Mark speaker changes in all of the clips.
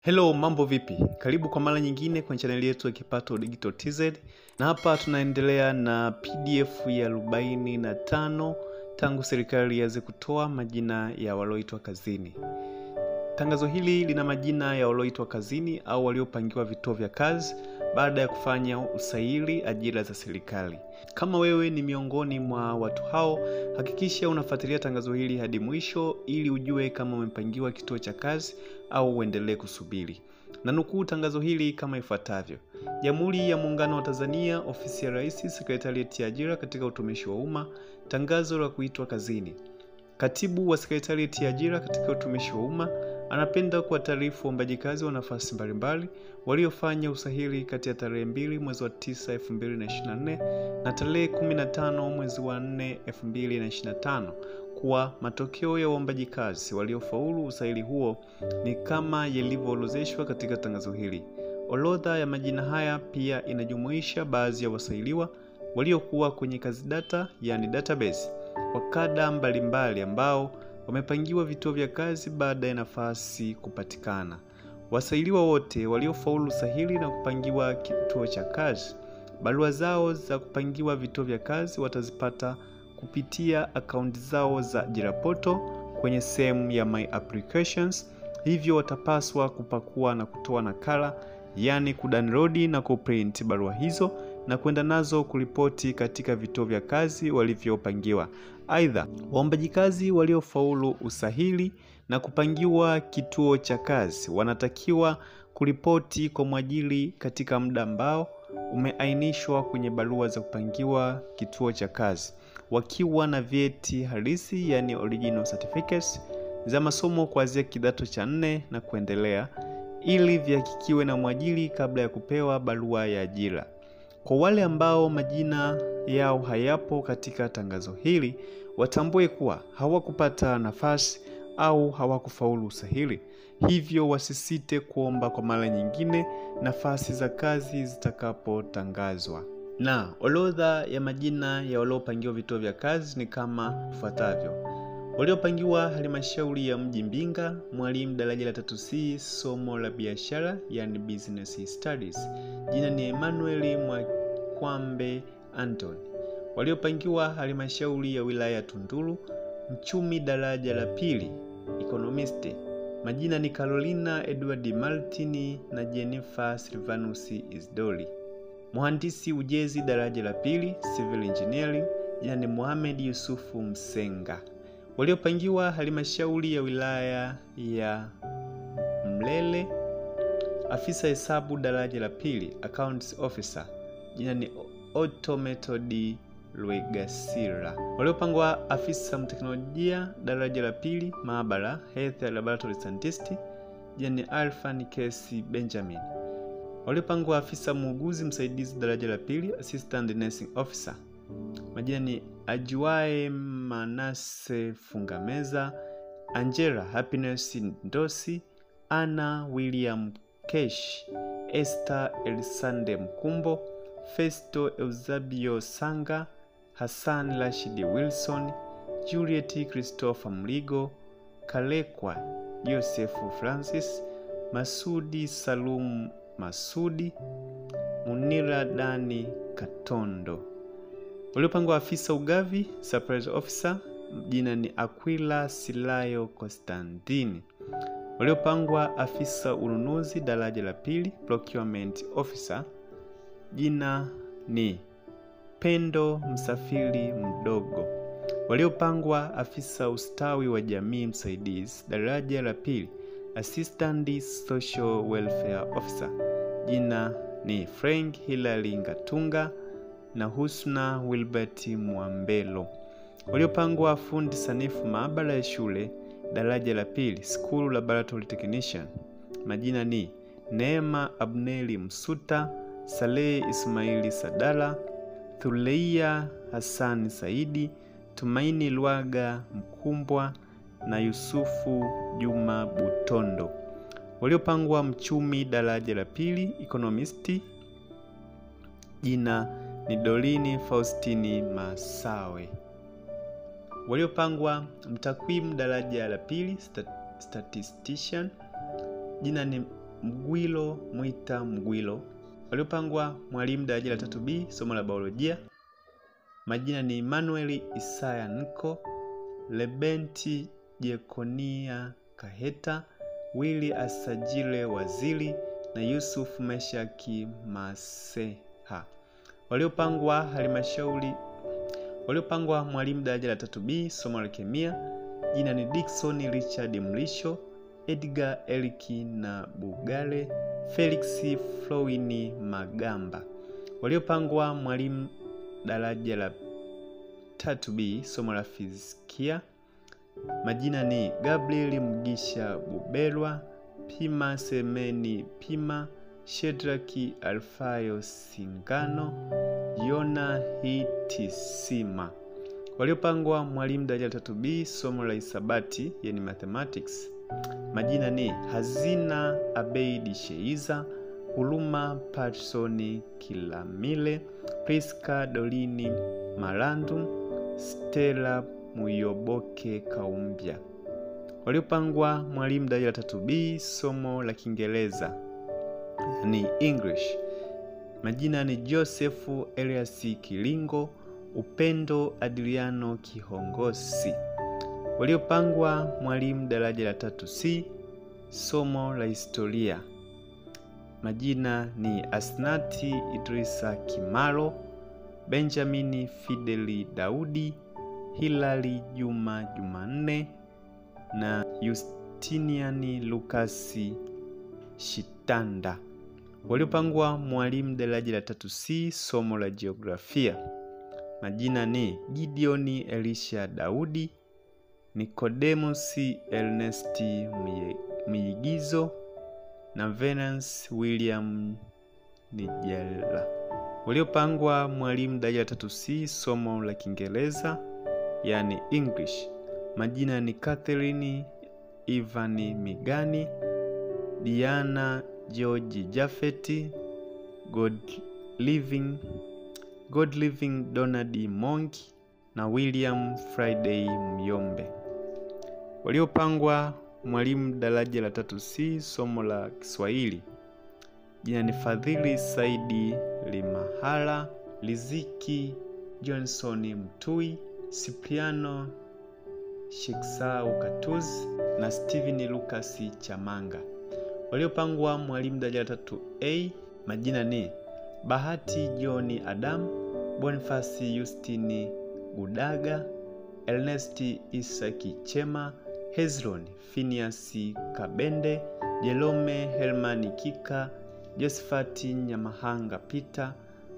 Speaker 1: Hello, mambo vipi? Karibu kwa mara nyingine kwenye channel yetu ya Kipato Digital TZ. Na hapa tunaendelea na PDF ya 45 tangu serikali ianze kutoa majina ya walioitwa kazini. Tangazo hili lina majina ya walioitwa kazini au waliopangiwa vituo vya kazi baada ya kufanya usaili ajira za serikali. Kama wewe ni miongoni mwa watu hao, hakikisha unafuatilia tangazo hili hadi mwisho ili ujue kama umepangiwa kituo cha kazi au uendelee kusubiri. Na nukuu tangazo hili kama ifuatavyo. Jamhuri ya Muungano wa Tanzania, Ofisi ya Rais, Sekretarieti ya Ajira katika Utumishi wa Umma, tangazo la kuitwa kazini. Katibu wa Sekretarieti ya Ajira katika Utumishi wa Umma anapenda kuwataarifu waombaji kazi wa nafasi mbalimbali waliofanya usahili kati ya tarehe 2 mwezi wa 9 2024 na tarehe 15 mwezi wa 4 2025 kuwa matokeo ya waombaji kazi waliofaulu usahili huo ni kama yalivyoorodheshwa katika tangazo hili. Orodha ya majina haya pia inajumuisha baadhi ya wasailiwa waliokuwa kwenye kazi data, yani database, kwa kada mbalimbali ambao wamepangiwa vituo vya kazi baada ya nafasi kupatikana. Wasailiwa wote waliofaulu usahili na kupangiwa kituo cha kazi, barua zao za kupangiwa vituo vya kazi watazipata kupitia akaunti zao za ajira portal kwenye sehemu ya my applications. Hivyo watapaswa kupakua na kutoa nakala, yani kudownload na kuprint barua hizo na kwenda nazo kuripoti katika vituo vya kazi walivyopangiwa. Aidha, waombaji kazi waliofaulu usahili na kupangiwa kituo cha kazi wanatakiwa kuripoti kwa mwajiri katika muda ambao umeainishwa kwenye barua za kupangiwa kituo cha kazi, wakiwa na vyeti halisi, yani original certificates za masomo kuanzia kidato cha 4 na kuendelea, ili vihakikiwe na mwajiri kabla ya kupewa barua ya ajira. Kwa wale ambao majina yao hayapo katika tangazo hili, watambue kuwa hawakupata nafasi au hawakufaulu usahili. Hivyo wasisite kuomba kwa mara nyingine nafasi za kazi zitakapotangazwa. Na orodha ya majina ya waliopangiwa vituo vya kazi ni kama ifuatavyo. Waliopangiwa halmashauri ya mji Mbinga, mwalimu daraja la 3C, somo la biashara, yani business studies. Jina ni Emmanuel Mwakwambe Anton. Waliopangiwa halmashauri ya wilaya ya Tunduru, mchumi daraja la 2, economist. Majina ni Carolina Edward Martini na Jennifer Silvanus Isdori. Mhandisi ujenzi daraja la 2, civil engineering. Jina ni Mohamed Yusufu Msenga. Waliopangiwa halmashauri ya wilaya ya Mlele, afisa hesabu daraja la 2, accounts officer. Jina ni Otto Method Lwegasira. Waliopangwa afisa mteknolojia daraja la 2, maabara, health laboratory scientist. Jina ni Alfan Kesi Benjamin. Waliopangwa afisa muuguzi msaidizi daraja la 2, assistant nursing officer. Majina ni Ajuae Manase Fungameza, Angela Happiness Ndosi, Anna William Kesh, Esther Elisande Mkumbo, Festo Eusebio Sanga, Hassan Rashid Wilson, Juliet Christopher Mligo, Kalekwa Joseph Francis, Masudi Salum Masudi, Munira Dani Katondo. Waliopangwa afisa ugavi, surprise officer. Jina ni Aquila Silayo Constantini. Waliopangwa afisa ununuzi daraja la 2, procurement officer. Jina ni Pendo Msafiri Mdogo. Waliopangwa afisa ustawi wa jamii msaidizi daraja la 2, assistant social welfare officer. Jina ni Frank Hilary Ngatunga na Husna Wilbert Mwambelo. Waliopangwa fundi sanifu maabara ya shule daraja la 2, school laboratory technician. Majina ni Neema Abneli Msuta, Saleh Ismaili Sadala, Thuleia Hassan Saidi, Tumaini Lwaga Mkumbwa na Yusufu Juma Butondo. Waliopangwa mchumi daraja la 2, economist. Jina ni Dolini Faustini Masawe. Waliopangwa mtakwimu daraja la 2, statistician. Jina ni Mgwilo Mwita Mgwilo. Waliopangwa mwalimu daraja la 3B somo la biolojia. Majina ni Emmanuel Isaya Nko, Lebenti Jekonia Kaheta, Willy Asajile Wazili na Yusuf Meshaki Maseha. Waliopangwa mwalimu daraja la 3B somo la kemia. Jina ni Dickson Richard Mlisho, Edgar Eliki na Bugale, Felix Flowini Magamba. Waliopangwa mwalimu daraja la 3B somo la fizikia. Majina ni Gabriel Mugisha Bubelwa, Pima Semeni Pima, Shedraki Alfayo Singano, Yona Hitisima. Waliopangwa mwalimu daraja la 3B somo la hisabati yani mathematics. Majina ni Hazina Abeidi Sheiza, Huruma Patsoni Kilamile, Priska Dolini Marandu, Stella Muyoboke Kaumbia. Waliopangwa mwalimu daraja la 3B somo la Kiingereza ni English. Majina ni Joseph Elias Kilingo, Upendo Adriano Kihongosi. Waliopangwa mwalimu daraja la 3C somo la historia. Majina ni Asnati Idrisa Kimaro, Benjamin Fideli Daudi, Hilali Juma Jumanne na Justiniani Lukasi Shitanda. Waliopangwa mwalimu daraja la 3C somo la jiografia. Majina ni Gideoni Elisha Daudi, Nicodemus Ernesti Miigizo na Venance William Nijela. Waliopangwa mwalimu daraja la 3C somo la Kiingereza yani English. Majina ni Catherine Ivani Migani, Diana George Jafeti, God Living Donald Mongi na William Friday Myombe. Waliopangwa mwalimu daraja la 3C somo la Kiswahili. Jina ni Fadhili Saidi Limahala, Liziki Johnson Mtui, Cipriano Shiksau Katuzi na Steven Lucas Chamanga. Waliopangwa mwalimu daraja la 3A. Majina ni Bahati John Adam, Boniface Justini Gudaga, Ernest Isaki Chema, Hezron Phineas Kabende, Jelome Helmani Kika, Josephat Nyamahanga Peter,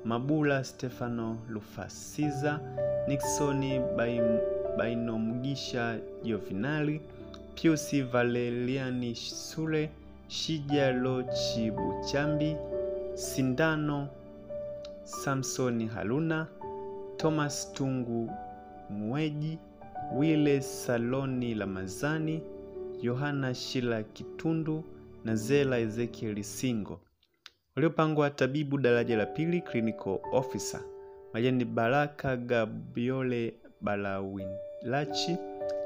Speaker 1: Mabula Stefano Lufasiza, Nixon Bainomgisha Jovinali, Pius Valeriani Sule, Shija Lochi Buchambi, Sindano Samsoni Haluna, Thomas Tungu Mweji, Wile Saloni Lamazani, Yohana Shila Kitundu na Zela Ezekiel Singo. Waliopangwa tabibu daraja la 2 clinical officer. Majani Baraka Gabriole Balawinlachi,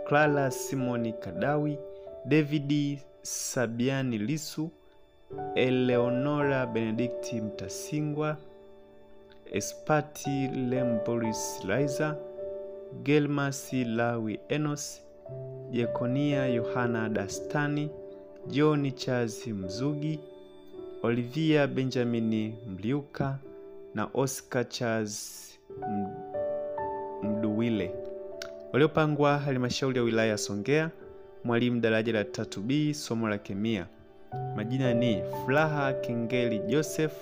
Speaker 1: Clara Simoni Kadawi, David Sabiani Lisu, Eleonora Benedicti Mtasingwa, Espati Lemboris Liza, Gelmasi Lawi Enos, Jekonia Yohana Dastani, John Chazi Mzugi, Olivia Benjamin Mliuka na Oscar Charles Mduwile. Waliopangwa halmashauri ya wilaya Songea. Mwalimu daraja la 3B somo la kemia. Majina ni Furaha Kengeli Joseph,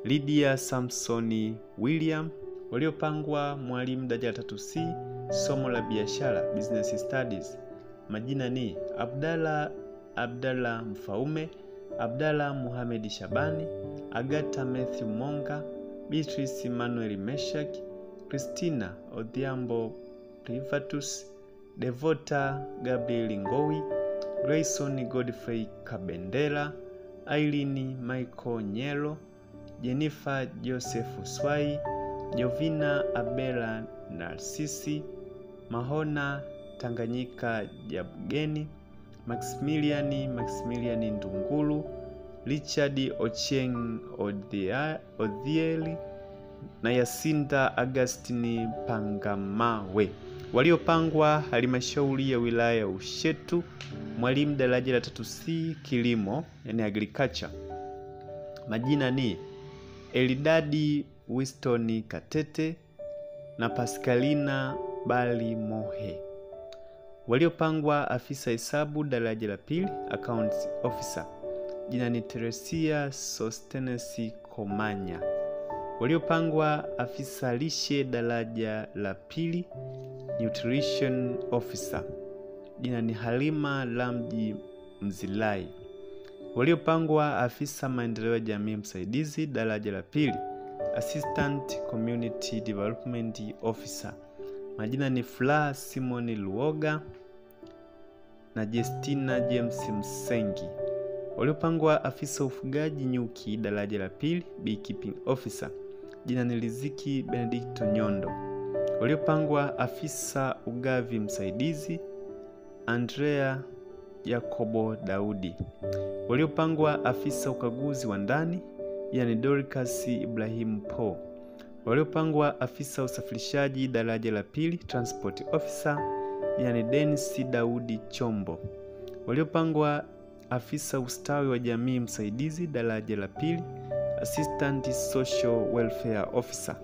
Speaker 1: Lydia Samsoni William. Waliopangwa mwalimu daraja la 3C somo la biashara business studies. Majina ni Abdalla Mfaume, Abdalla Muhammad Shabani, Agata Matthew Monga, Beatrice Emmanuel Meshak, Christina Odhiambo Privatus, Devota Gabriel Ngowi, Grayson Godfrey Kabendela, Aileen Michael Nyelo, Jennifer Joseph Swai, Jovina Abela Narsisi, Mahona Tanganyika Jabugeni, Maximilian Ndungulu, Richard Ochieng Odhieli na Yasinta Agustini Pangamawe. Waliopangwa halmashauri ya wilaya ya Ushetu, mwalimu daraja la 3C kilimo, yani agriculture. Majina ni Elidadi Winston Katete na Pascalina Bali Mohe. Waliopangwa afisa hesabu daraja la pili, accounts officer, jina ni Teresia Sostenesi Komanya. Waliopangwa afisa lishe daraja la pili, nutrition officer, jina ni Halima Lamji Mzilai. Waliopangwa afisa maendeleo ya jamii msaidizi daraja la pili, assistant community development officer, majina ni Fla Simoni Luoga na Justina James Msengi. Waliopangwa afisa ufugaji nyuki daraja la pili, beekeeping officer, jina ni Riziki Benedicto Nyondo. Waliopangwa afisa ugavi msaidizi, Andrea Yakobo Daudi. Waliopangwa afisa ukaguzi wa ndani, yani Dorcas Ibrahim Po. Waliopangwa afisa usafirishaji daraja la pili, transport officer, yani Dennis Daudi Chombo. Waliopangwa afisa ustawi wa jamii msaidizi daraja la pili, assistant social welfare officer,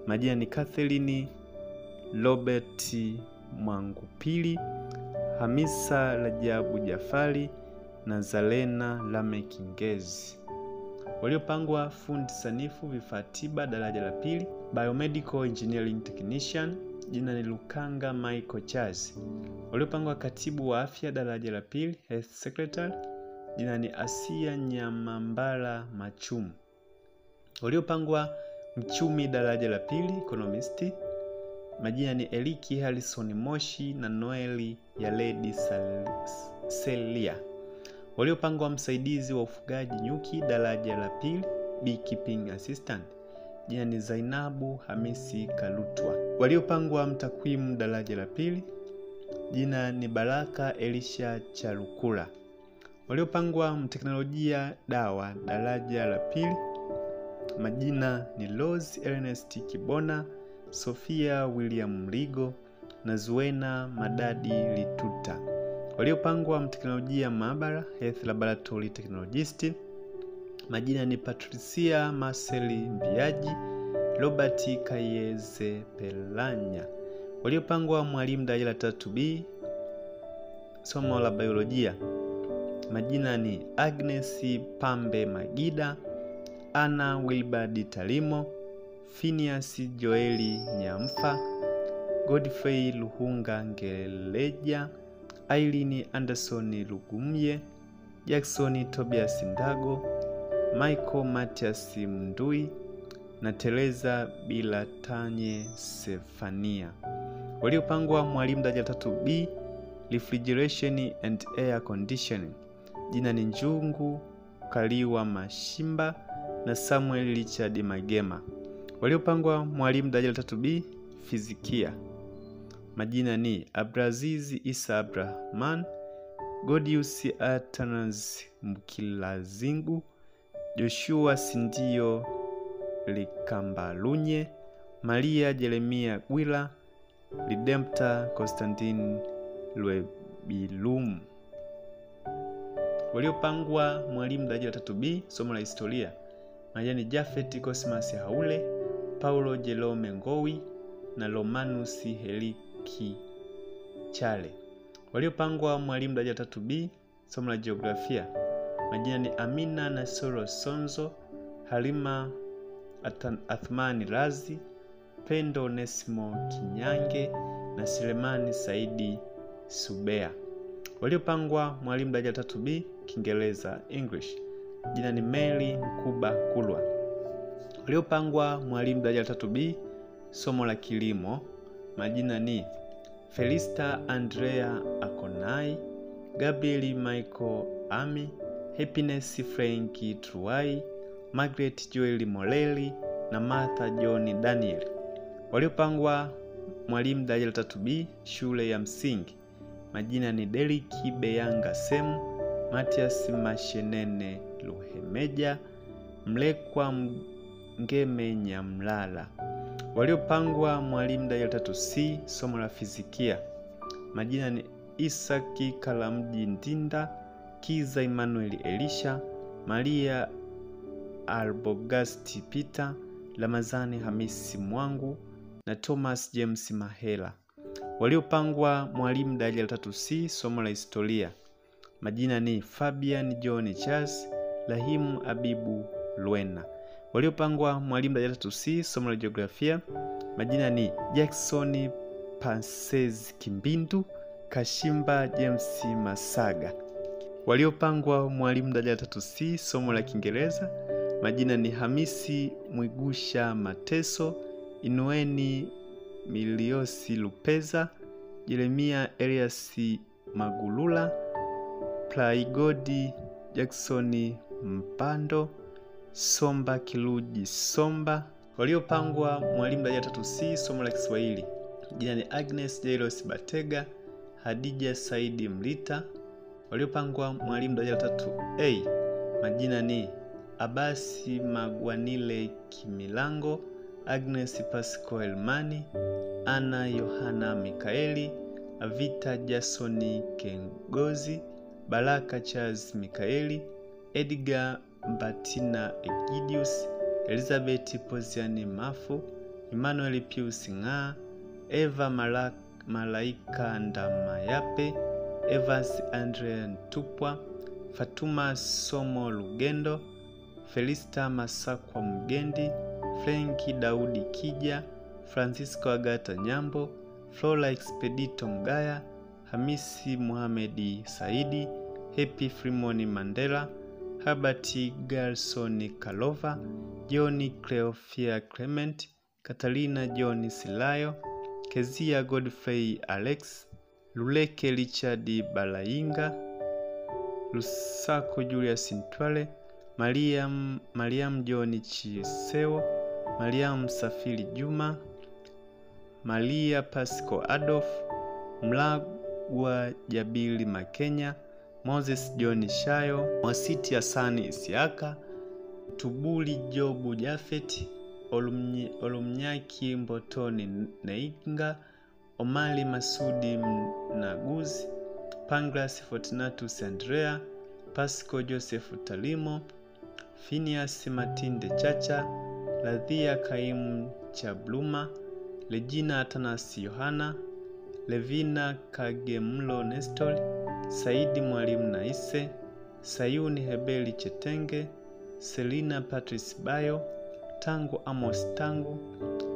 Speaker 1: majina ni Catherine Robert Mwangupili, Hamisa Rajabu Jafari na Zalena Lamekingezi. Waliopangwa fundi sanifu vifaa tiba daraja la pili, biomedical engineering technician, jina ni Lukanga Michael Chazi. Waliopangwa katibu wa afya daraja la pili, health secretary, jina ni Asia Nyamambala Machumu. Waliopangwa mchumi daraja la pili, economist, majina ni Eliki Harrison Moshi na Noeli Yaledi Celia. Waliopangwa msaidizi wa ufugaji nyuki daraja la pili, beekeeping assistant, jina ni Zainabu Hamisi Kalutwa. Waliopangwa mtakwimu daraja la pili, jina ni Baraka Elisha Charukula. Waliopangwa mteknolojia dawa daraja la pili, majina ni Rose Ernest Kibona, Sofia William Mligo na Zuena Madadi Lituta. Waliopangwa mteknolojia maabara, health laboratory technologist, majina ni Patricia Marceli Mbiaji, Robert Kayeze Pelanya. Waliopangwa mwalimu daraja la 3B, somo la biolojia, majina ni Agnes Pambe Magida, Ana Wilbard Talimo, Phineas Joeli Nyamfa, Godfrey Luhunga Ngeleja, Aileen Anderson Lugumye, Jackson Tobias Ndago, Michael Matias Mndui na Teresa Bilatanye Sefania. Waliopangwa mwalimu daraja 3B, refrigeration and air conditioning, jina ni Njungu Kaliwa Mashimba na Samuel Richard Magema. Waliopangwa mwalimu daraja 3B, fizikia, majina ni Abrazizi Isa Abrahman, Godius Atanas Mkilazingu, Joshua Sindio Likambalunye, Maria Jeremia Gwila, Redempta Constantine Lwebilum. Waliopangwa mwalimu daraja 3B, somo la historia, majina ni Jafet Cosmas Haule, Paulo Jerome Ngowi na Romanus Heliki Chale. Waliopangwa mwalimu daraja 3B, somo la jiografia, majina ni Amina Nasoro Sonzo, Halima Athmani Razi, Pendo Onesimo Kinyange na Selemani Saidi Subea. Waliopangwa mwalimu daraja 3B, Kiingereza English, jina ni Mary Mkuba Kulwa. Waliopangwa mwalimu daraja 3B, somo la kilimo, majina ni Felista Andrea Akonai, Gabriel Michael Ami, Happiness Franki Truai, Margaret Joel Moleli na Martha John Daniel. Waliopangwa mwalimu daraja 3B, shule ya msingi, majina ni Deriki Beyanga Semu, Matias Mashenene Luheme Meja, Mlekwa Mngeme Nyamlala. Waliopangwa Mwalimu darasa 3C somo la fizikia. Majina ni Isaki Kalamji Ndinda, Kiza Emmanuel Elisha, Maria Arbogasti Peter, Ramazani Hamisi Mwangu na Thomas James Mahela. Waliopangwa Mwalimu darasa 3C somo la historia. Majina ni Fabian John Charles, Rahimu Abibu Lwena. Waliopangwa Mwalimu darasa 3C somo la jiografia. Majina ni Jackson Pansez Kimbindu, Kashimba James Masaga. Waliopangwa Mwalimu darasa 3C somo la Kiingereza. Majina ni Hamisi Mwigusha Mateso, Inueni Miliosi Lupeza, Jeremia Elias Magulula, Plaigodi Jackson Mpando, Somba Kiluji Somba. Waliopangwa Mwalimu darasa 3C somo la Kiswahili. Jina ni Agnes Jairos Batega, Hadija Saidi Mlita. Waliopangwa Mwalimu darasa 3A. Majina ni Abasi Magwanile Kimilango, Agnes Pasco Elmani, Ana Yohana Mikaeli, Avita Jasoni Kengozi, Baraka Charles Mikaeli, Edgar Mbatina Egidius, Elizabeth Poziani Mafu, Emmanuel Pius Nga, Eva Malaika Ndamayape, Evans Andrea Ntupwa, Fatuma Somo Lugendo, Felista Masakwa Mgendi, Frenki Daudi Kija, Francisco Agata Nyambo, Flora Expedito Mgaya, Hamisi Mohamedi Saidi, Happy Freeman Mandela, Herbert Garson Kalova, Johnny Cleofia Clement, Catalina John Silayo, Kezia Godfrey Alex, Luleke Richard Balainga, Lusako Julius Ntwale, Mariam John Chisewo, Mariam Safiri Juma, Maria Pasco Adolf, Mlagwa Jabili Makenya, Moses John Shayo, Mwasiti Hasani Isiaka, Tubuli Jobu Jafet, Olumnyaki Mbotoni Neinga, Omali Masudi Naguzi, Pangras Fortunatus Andrea, Pasco Joseph Talimo, Phineas Matinde Chacha, Ladhia Kaimu Chabluma, Regina Atanas Yohana, Levina Kagemlo Nestor, Saidi Mwalimu Naise, Sayuni Hebeli Chetenge, Selina Patrice Bayo, Tangu Amos Tangu,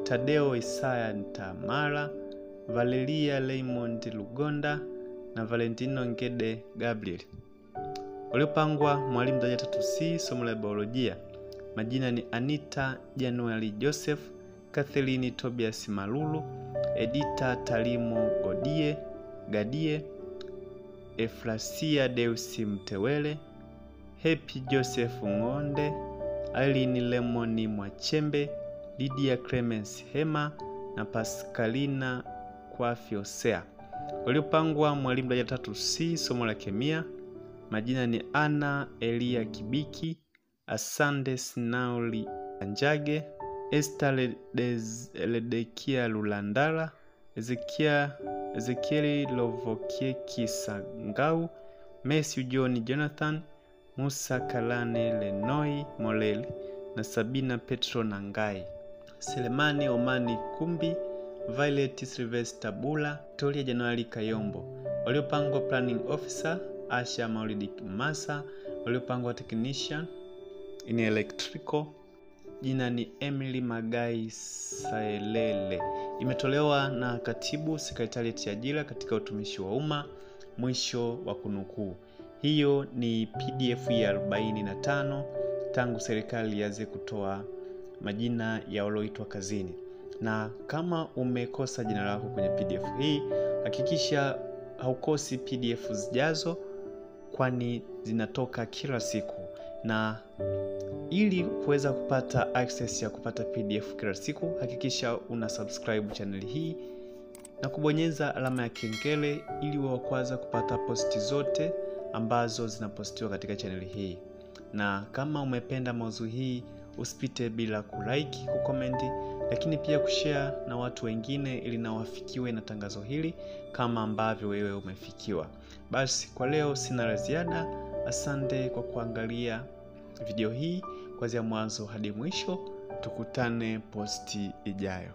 Speaker 1: Tadeo Isaya Ntamara, Valeria Raymond Lugonda na Valentino Ngede Gabriel. Waliopangwa Mwalimu darasa 3C somo la biolojia. Majina ni Anita January Joseph, Catherine Tobias Malulu, Edita Talimo Gadie, Efrasia Deusi Mtewele, Happy Joseph Ngonde, Aileen Lemoni Mwachembe, Lydia Clemens Hema na Pascalina Kwafiosea. Waliopangwa Mwalimu darasa 3C somo la kemia. Majina ni Ana Elia Kibiki, Asande Sinauli Anjage, Esther Ledekia Lulandala, Ezekieli Lovokie Kisangau, Matthew John Jonathan, Musa Kalane Lenoi Moleli na Sabina Petro Nangai, Selemani Omani Kumbi, Violet Sylvester Bula, Tolia Januari Kayombo. Waliopangwa planning officer Asha Maulidi Masa. Waliopangwa technician in electrical. Jina ni Emily Magai Saelele. Imetolewa na Katibu Sekretarieti ya Ajira katika Utumishi wa Umma. Mwisho wa kunukuu. Hiyo ni PDF ya 45 tangu serikali ianze kutoa majina ya walioitwa kazini. Na kama umekosa jina lako kwenye PDF hii, hakikisha haukosi PDF zijazo, kwani zinatoka kila siku. Na ili kuweza kupata access ya kupata PDF kila siku, hakikisha una subscribe channel hii na kubonyeza alama ya kengele ili uwe wa kwanza kupata posti zote ambazo zinapostiwa katika channel hii. Na kama umependa maudhui hii, usipite bila kulike, kukomenti, lakini pia kushare na watu wengine ili na wafikiwe na tangazo hili kama ambavyo wewe umefikiwa. Basi kwa leo sina la ziada. Asante kwa kuangalia video hii kuanzia mwanzo hadi mwisho. Tukutane posti ijayo.